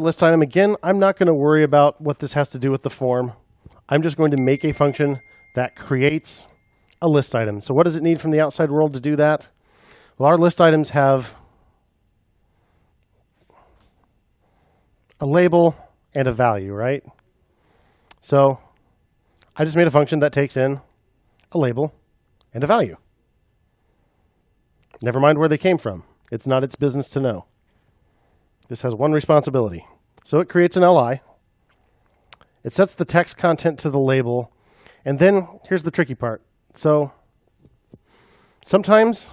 list item. Again, I'm not going to worry about what this has to do with the form. I'm just going to make a function that creates a list item. So what does it need from the outside world to do that? Well, our list items have a label and a value, right? So I just made a function that takes in a label and a value. Never mind where they came from. It's not its business to know. This has one responsibility. So it creates an LI. It sets the text content to the label. And then here's the tricky part. So sometimes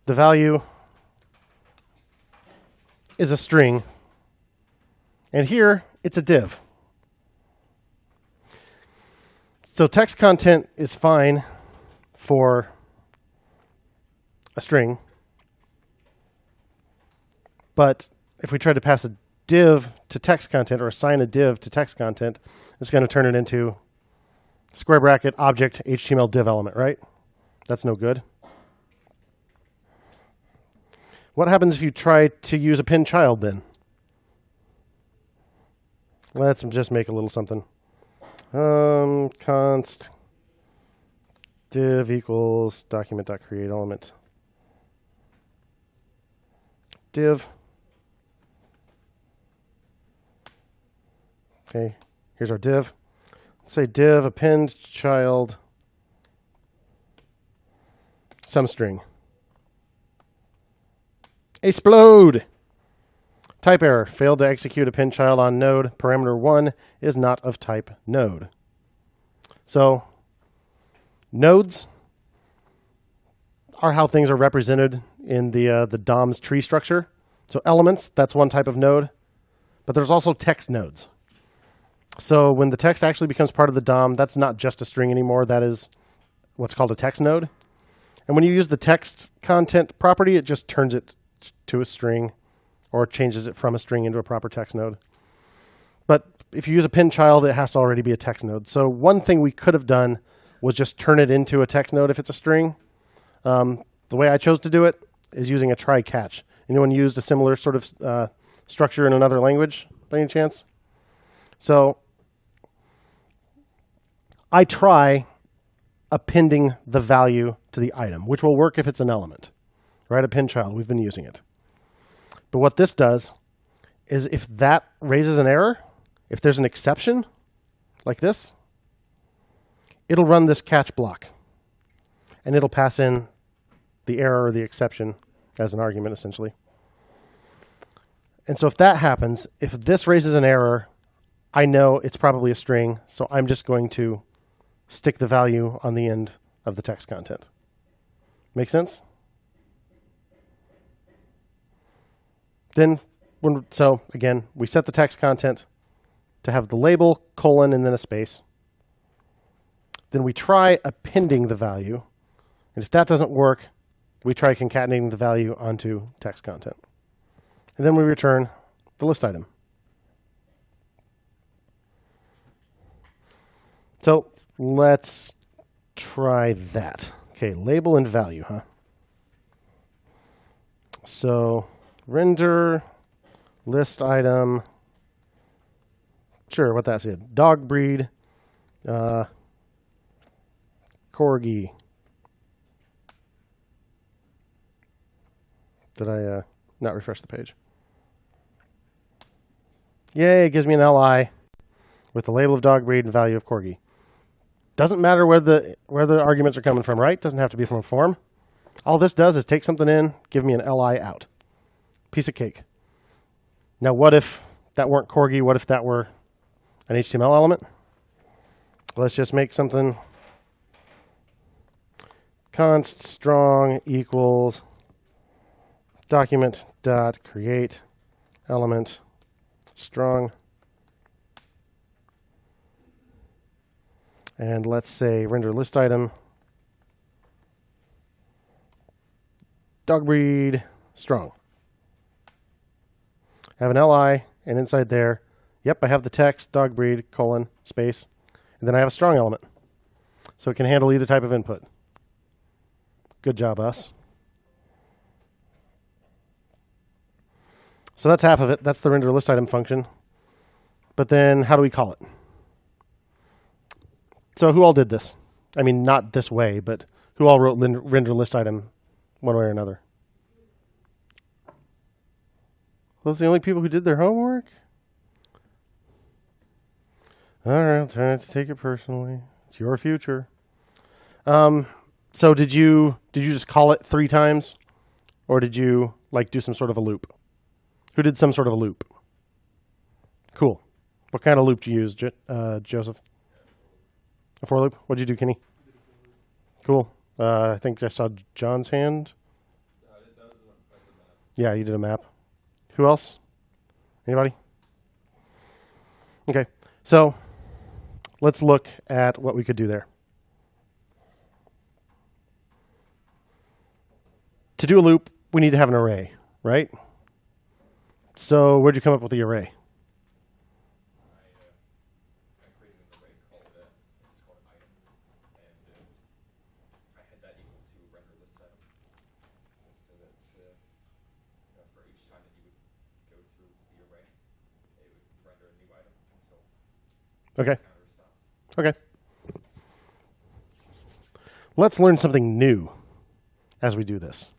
the value is a string. And here it's a div. So text content is fine for a string. But if we try to pass a div to text content or assign a div to text content, it's going to turn it into square bracket object HTML div element, right? That's no good. What happens if you try to use a pin child then? Let's just make a little something. Const div equals document.createElement div. Okay, here's our div. Let's say div append child some string. Explode! Type error. Failed to execute append child on node. Parameter 1 is not of type node. So nodes are how things are represented in the DOM's tree structure. So elements, that's one type of node. But there's also text nodes. So when the text actually becomes part of the DOM, that's not just a string anymore. That is what's called a text node. And when you use the text content property, it just turns it to a string or changes it from a string into a proper text node. But if you use a pin child, it has to already be a text node. So one thing we could have done was just turn it into a text node if it's a string. The way I chose to do it is using a try catch. Anyone used a similar sort of structure in another language by any chance? So I try appending the value to the item, which will work if it's an element, right? Append child, we've been using it. But what this does is if that raises an error, if there's an exception like this, it'll run this catch block and it'll pass in the error or the exception as an argument essentially. And so if that happens, if this raises an error, I know it's probably a string, so I'm just going to stick the value on the end of the text content. Make sense? Then, so again, we set the text content to have the label, colon, and then a space. Then we try appending the value. And if that doesn't work, we try concatenating the value onto text content. And then we return the list item. So let's try that. Okay, label and value, huh? So render list item. Sure, what that's it. Dog breed, corgi. Did I not refresh the page? Yay, it gives me an LI with the label of dog breed and value of corgi. Doesn't matter where the arguments are coming from, right? Doesn't have to be from a form. All this does is take something in, give me an LI out. Piece of cake. Now, what if that weren't corgi? What if that were an HTML element? Let's just make something const strong equals document dot create element strong. And let's say render list item dog breed strong. I have an LI, and inside there, yep, I have the text dog breed colon space, and then I have a strong element. So it can handle either type of input. Good job, us. So that's half of it. That's the renderListItem function. But then how do we call it? So who all did this? I mean, not this way, but who all wrote renderListItem one way or another? Those the only people who did their homework? All right, I'll try not to take it personally. It's your future. So did you just call it 3 times? Or did you like do some sort of a loop? Who did some sort of a loop? Cool. What kind of loop do you use, Joseph? A for loop? What'd you do, Kenny? Cool. I think I saw John's hand. Yeah, you did a map. Who else? Anybody? Okay. So let's look at what we could do there. To do a loop, we need to have an array, right? So where'd you come up with the array? I created an array called item, and I had that equal to renderListItem. So that for each time that you would go through the array, it would render a new item until Okay. the counter stopped. Okay. Let's learn something new as we do this.